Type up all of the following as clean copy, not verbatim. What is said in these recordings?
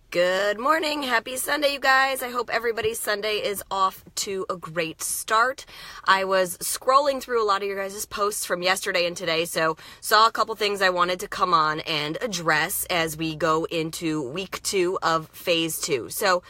Good morning. Happy Sunday, you guys. I hope everybody's Sunday is off to a great start. I was scrolling through a lot of your guys' posts from yesterday and today, so saw a couple things I wanted to come on and address as we go into week 2 of phase 2. So,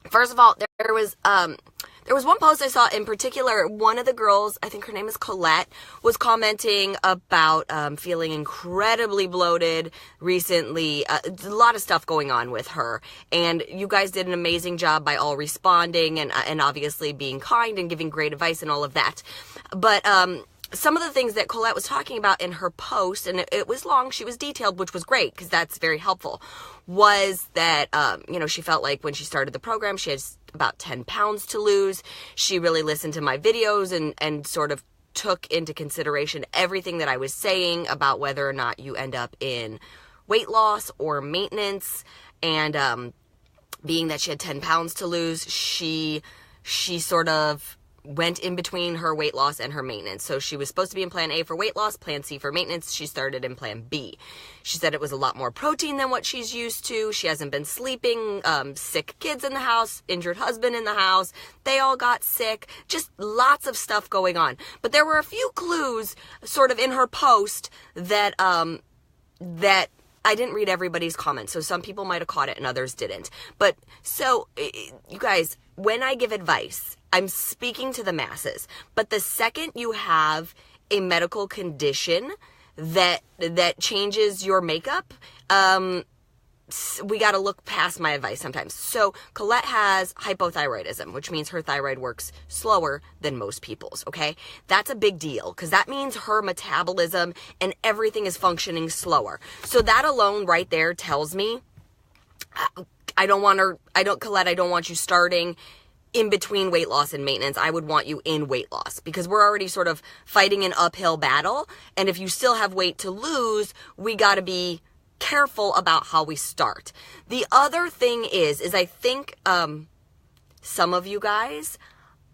first of all, there was one post I saw in particular. One of the girls, I think her name is Colette, was commenting about feeling incredibly bloated recently. A lot of stuff going on with her. And you guys did an amazing job by all responding and obviously being kind and giving great advice and all of that. But some of the things that Colette was talking about in her post, and it was long, she was detailed, which was great because that's very helpful, was that, she felt like when she started the program, she had about 10 pounds to lose. She really listened to my videos and sort of took into consideration everything that I was saying about whether or not you end up in weight loss or maintenance. And being that she had 10 pounds to lose, she sort of went in between her weight loss and her maintenance. So she was supposed to be in plan A for weight loss, plan C for maintenance. She started in plan B. She said it was a lot more protein than what she's used to. She hasn't been sleeping, sick kids in the house, injured husband in the house. They all got sick, just lots of stuff going on. But there were a few clues sort of in her post that I didn't read everybody's comments. So some people might have caught it and others didn't. But so you guys, when I give advice, I'm speaking to the masses, but the second you have a medical condition that changes your makeup, we got to look past my advice sometimes. So Colette has hypothyroidism, which means her thyroid works slower than most people's, okay? That's a big deal because that means her metabolism and everything is functioning slower. So that alone right there tells me, Colette, I don't want you starting in between weight loss and maintenance. I would want you in weight loss because we're already sort of fighting an uphill battle. And if you still have weight to lose, we got to be careful about how we start. The other thing is I think some of you guys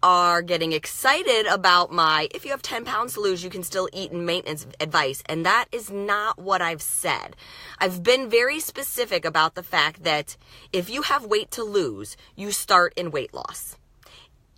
are getting excited about if you have 10 pounds to lose, you can still eat in maintenance advice. And that is not what I've said. I've been very specific about the fact that if you have weight to lose, you start in weight loss.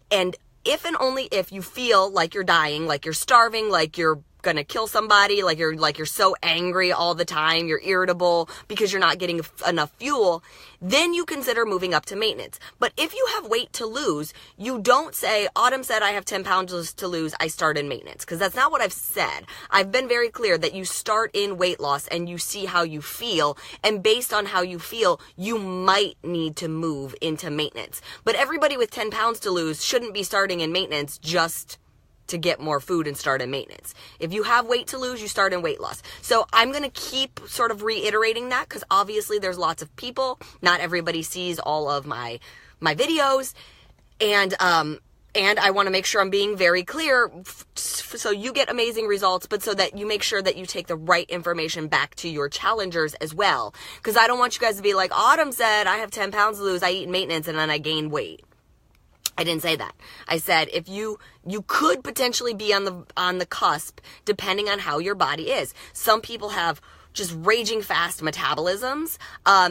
And if and only if you feel like you're dying, like you're starving, like you're gonna kill somebody, like you're so angry all the time, you're irritable because you're not getting enough fuel, then you consider moving up to maintenance. But if you have weight to lose, you don't say, Autumn said I have 10 pounds to lose, I start in maintenance, because that's not what I've said. I've been very clear that you start in weight loss and you see how you feel, and based on how you feel, you might need to move into maintenance. But everybody with 10 pounds to lose shouldn't be starting in maintenance just to get more food and start in maintenance. If you have weight to lose, you start in weight loss. So I'm going to keep sort of reiterating that because obviously there's lots of people. Not everybody sees all of my videos. And I want to make sure I'm being very clear so you get amazing results, but so that you make sure that you take the right information back to your challengers as well. Because I don't want you guys to be like, Autumn said I have 10 pounds to lose, I eat in maintenance, and then I gain weight. I didn't say that. I said if you could potentially be on the cusp depending on how your body is. Some people have just raging fast metabolisms.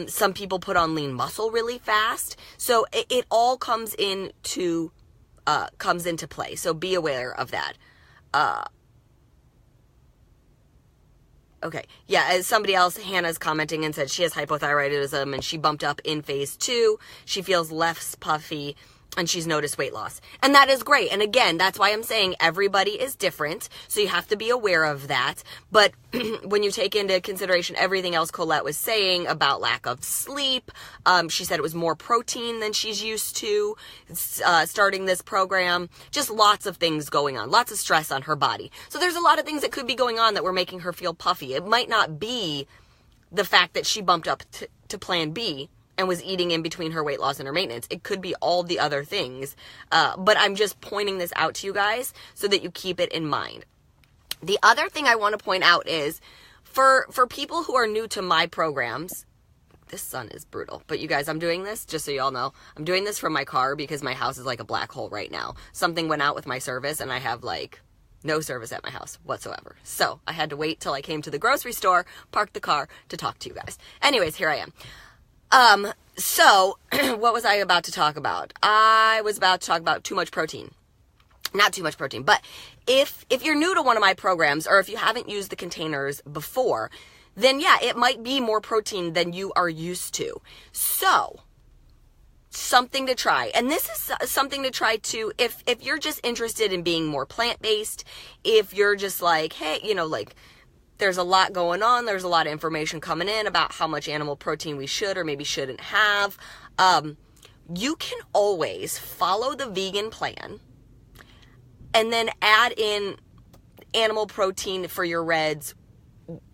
Some people put on lean muscle really fast. So it all comes into play. So be aware of that. Okay. Yeah, as somebody else, Hannah's commenting and said she has hypothyroidism and she bumped up in phase 2. She feels less puffy and she's noticed weight loss. And that is great. And again, that's why I'm saying everybody is different. So you have to be aware of that. But when you take into consideration everything else Colette was saying about lack of sleep, she said it was more protein than she's used to starting this program. Just lots of things going on. Lots of stress on her body. So there's a lot of things that could be going on that were making her feel puffy. It might not be the fact that she bumped up to plan B and was eating in between her weight loss and her maintenance. It could be all the other things. But I'm just pointing this out to you guys so that you keep it in mind. The other thing I want to point out is for people who are new to my programs, this sun is brutal. But you guys, I'm doing this, just so you all know, I'm doing this from my car because my house is like a black hole right now. Something went out with my service and I have like no service at my house whatsoever. So I had to wait till I came to the grocery store, parked the car to talk to you guys. Anyways, here I am. So what was I about to talk about? I was about to talk about too much protein. Not too much protein, but if you're new to one of my programs, or if you haven't used the containers before, then yeah, it might be more protein than you are used to. So, something to try. And this is something to try too if you're just interested in being more plant-based, if you're just like, hey, like, there's a lot going on, there's a lot of information coming in about how much animal protein we should or maybe shouldn't have. You can always follow the vegan plan and then add in animal protein for your reds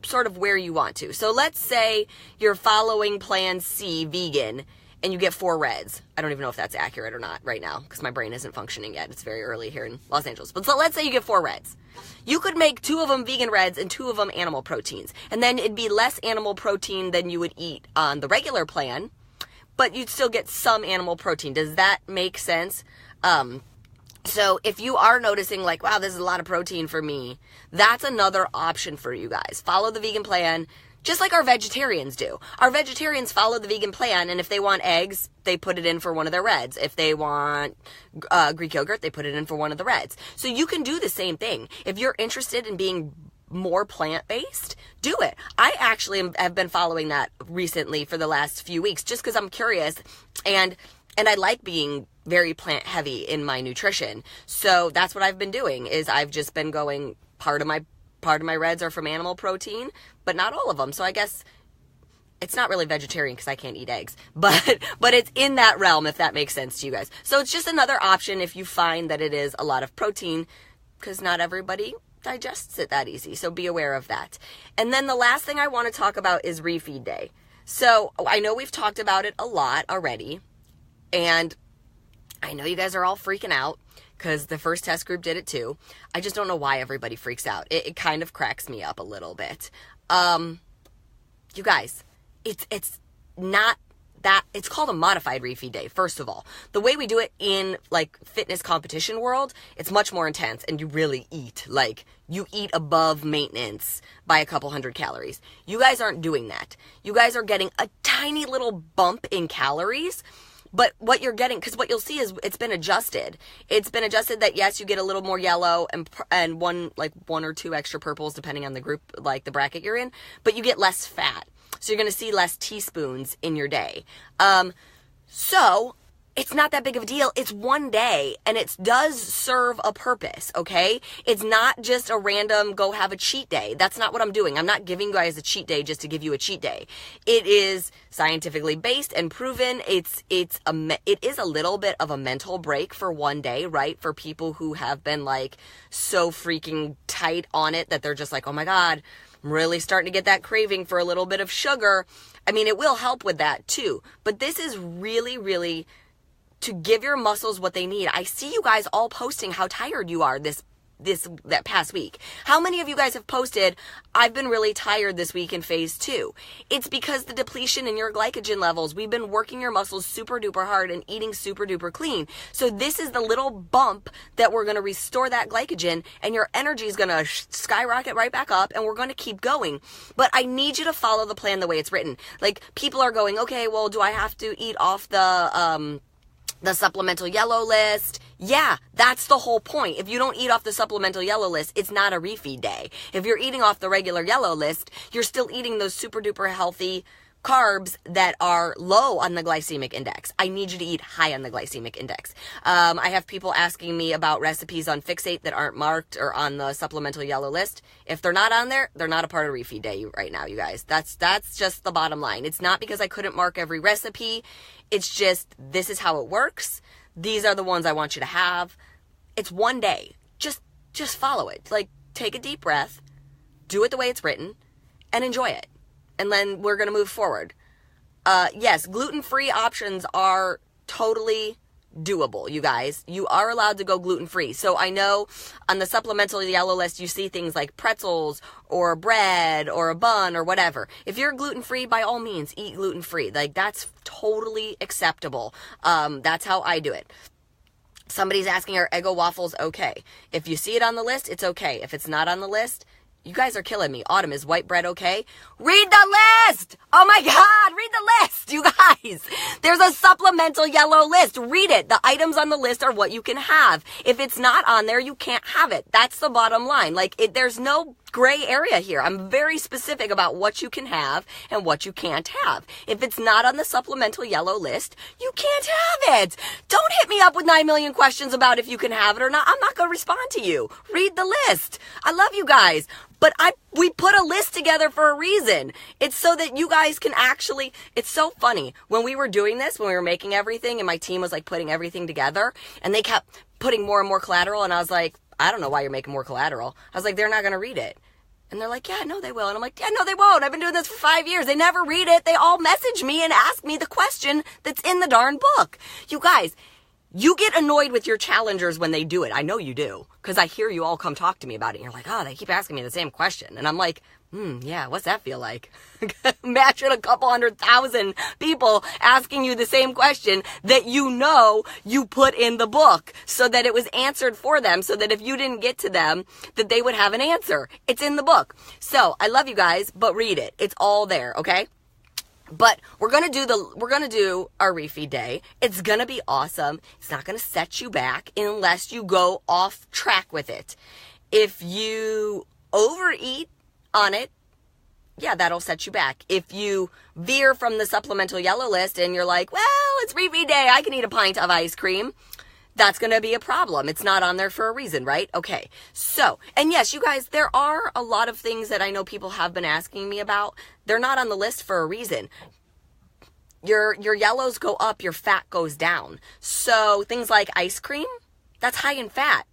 sort of where you want to. So let's say you're following Plan C, vegan, and you get 4 reds. I don't even know if that's accurate or not right now because my brain isn't functioning yet. It's very early here in Los Angeles. But so let's say you get 4 reds. You could make 2 of them vegan reds and 2 of them animal proteins. And then it'd be less animal protein than you would eat on the regular plan, but you'd still get some animal protein. Does that make sense? So if you are noticing like, wow, this is a lot of protein for me, that's another option for you guys. Follow the vegan plan, just like our vegetarians do. Our vegetarians follow the vegan plan, and if they want eggs, they put it in for one of their reds. If they want Greek yogurt, they put it in for one of the reds. So you can do the same thing. If you're interested in being more plant-based, do it. I actually have been following that recently for the last few weeks just because I'm curious, and I like being very plant heavy in my nutrition. So that's what I've been doing is I've just been going part of my reds are from animal protein, but not all of them. So I guess it's not really vegetarian because I can't eat eggs, but it's in that realm, if that makes sense to you guys. So it's just another option if you find that it is a lot of protein, because not everybody digests it that easy. So be aware of that. And then the last thing I want to talk about is refeed day. So I know we've talked about it a lot already, and I know you guys are all freaking out because the first test group did it too. I just don't know why everybody freaks out. It kind of cracks me up a little bit. You guys, it's not that, it's called a modified refeed day, first of all. The way we do it in like fitness competition world, it's much more intense and you really eat. Like you eat above maintenance by a couple hundred calories. You guys aren't doing that. You guys are getting a tiny little bump in calories. But what you're getting, because what you'll see is it's been adjusted. It's been adjusted that, yes, you get a little more yellow and one or 2 extra purples, depending on the group, like the bracket you're in, but you get less fat. So you're going to see less teaspoons in your day. So it's not that big of a deal. It's one day, and it does serve a purpose, okay? It's not just a random go have a cheat day. That's not what I'm doing. I'm not giving you guys a cheat day just to give you a cheat day. It is scientifically based and proven. It is a little bit of a mental break for one day, right? For people who have been like so freaking tight on it that they're just like, oh my God, I'm really starting to get that craving for a little bit of sugar. I mean, it will help with that too. But this is really, really to give your muscles what they need. I see you guys all posting how tired you are that past week. How many of you guys have posted, I've been really tired this week in phase 2? It's because the depletion in your glycogen levels, we've been working your muscles super duper hard and eating super duper clean. So this is the little bump that we're going to restore that glycogen, and your energy is going to skyrocket right back up, and we're going to keep going. But I need you to follow the plan the way it's written. Like people are going, okay, well, do I have to eat off the supplemental yellow list? Yeah, that's the whole point. If you don't eat off the supplemental yellow list, it's not a refeed day. If you're eating off the regular yellow list, you're still eating those super duper healthy carbs that are low on the glycemic index. I need you to eat high on the glycemic index. I have people asking me about recipes on Fixate that aren't marked or on the supplemental yellow list. If they're not on there, they're not a part of refeed day right now, you guys. That's just the bottom line. It's not because I couldn't mark every recipe. It's just, this is how it works. These are the ones I want you to have. It's one day. Just follow it. Like, take a deep breath, do it the way it's written, and enjoy it. And then we're going to move forward. Yes, gluten-free options are totally doable, you guys. You are allowed to go gluten-free. So I know on the supplemental yellow list, you see things like pretzels or bread or a bun or whatever. If you're gluten-free, by all means, eat gluten-free. Like, that's totally acceptable. That's how I do it. Somebody's asking, are Eggo waffles okay? If you see it on the list, it's okay. If it's not on the list, you guys are killing me. Autumn, is white bread okay? Read the list! Oh my God, read the list! list, you guys. There's a supplemental yellow list. Read it. The items on the list are what you can have. If it's not on there, you can't have it. That's the bottom line. There's no gray area here. I'm very specific about what you can have and what you can't have. If it's not on the supplemental yellow list, you can't have it. Don't hit me up with 9 million questions about if you can have it or not. I'm not going to respond to you. Read the list. I love you guys. But we put a list together for a reason. It's so that you guys can actually, it's so funny. When we were doing this, when we were making everything and my team was like putting everything together and they kept putting more and more collateral and I was like, I don't know why you're making more collateral. I was like, they're not going to read it. And they're like, yeah, no, they will. And I'm like, yeah, no, they won't. I've been doing this for 5 years. They never read it. They all message me and ask me the question that's in the darn book. You guys, you get annoyed with your challengers when they do it. I know you do, because I hear you all come talk to me about it. And you're like, oh, they keep asking me the same question. And I'm like, yeah, what's that feel like? Imagine a couple 100,000 people asking you the same question that you put in the book so that it was answered for them, so that if you didn't get to them, that they would have an answer. It's in the book. So I love you guys, but read it. It's all there, okay? But we're going to do our refeed day. It's going to be awesome. It's not going to set you back unless you go off track with it. If you overeat on it, yeah, that'll set you back. If you veer from the supplemental yellow list and you're like, well, it's refeed day, I can eat a pint of ice cream, that's going to be a problem. It's not on there for a reason, right? Okay. So, and yes, you guys, there are a lot of things that I know people have been asking me about. They're not on the list for a reason. Your yellows go up, your fat goes down. So things like ice cream, that's high in fat.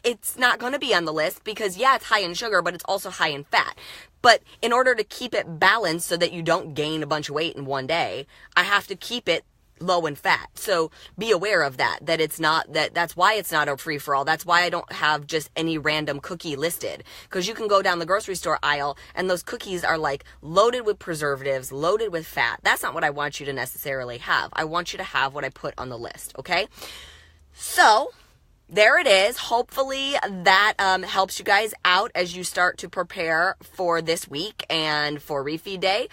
It's not going to be on the list because, yeah, it's high in sugar, but it's also high in fat. But in order to keep it balanced so that you don't gain a bunch of weight in one day, I have to keep it low in fat. So be aware of that it's not, that's why it's not a free-for-all. That's why I don't have just any random cookie listed. Because you can go down the grocery store aisle and those cookies are like loaded with preservatives, loaded with fat. That's not what I want you to necessarily have. I want you to have what I put on the list, okay? So there it is. Hopefully that helps you guys out as you start to prepare for this week and for refeed day.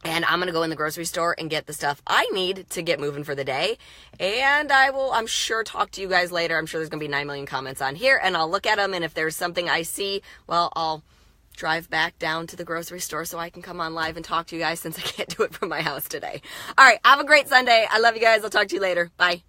And I'm going to go in the grocery store and get the stuff I need to get moving for the day. And I'm sure, talk to you guys later. I'm sure there's going to be 9 million comments on here and I'll look at them. And if there's something I see, well, I'll drive back down to the grocery store so I can come on live and talk to you guys since I can't do it from my house today. All right. Have a great Sunday. I love you guys. I'll talk to you later. Bye.